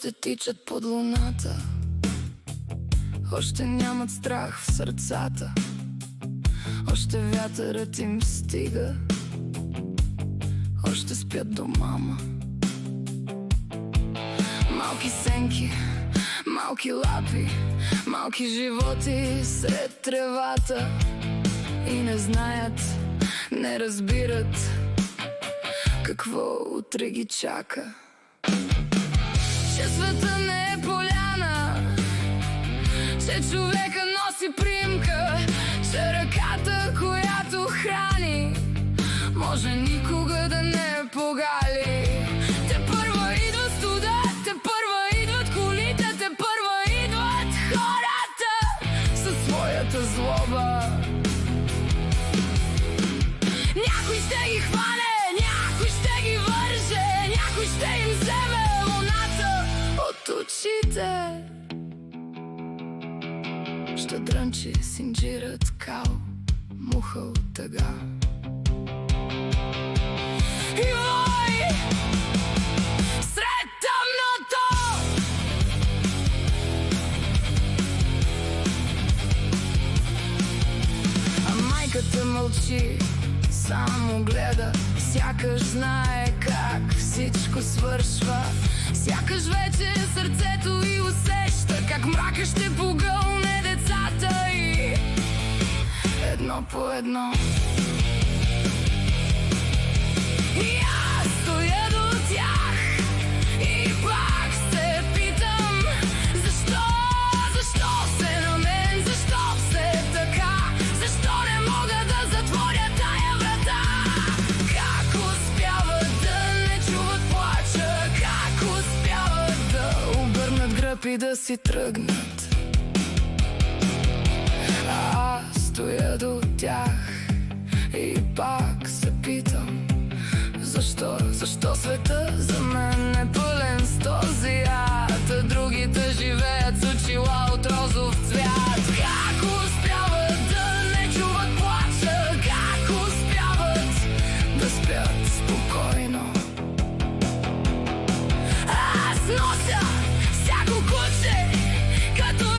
Още тичат под луната, още нямат страх в сърцата, още вятърът им стига, още спят до мама. Малки сенки, малки лапи, малки животи сред тревата. И не знаят, не разбират какво утре ги чака. Че света не е поляна, че човека носи примка, че ръката, която храни, може никога да не погали. Те първа идва студа, те първа идват колите, те първа идват хората със своята злоба. Някой ще ги хване, някой ще ги върже, някой ще им вземе луната от очите. Ще дрънчи синджирът кал, муха от тъга. И вой сред тъмното. А майката мълчи, само гледа, сякаш знае как всичко свършва. Сякаш вече сърцето й усеща как мрака ще погълне децата й едно по едно. И аз стоя до тях и пак се питам: защо, защо се на мен, защо все така, защо не мога да затворя тая врата? Как успяват да не чуват плача, как успяват да обърнат гръб и да си тръгнат? А аз стоя до тях и пак се питам: защо света за мен е пълен с този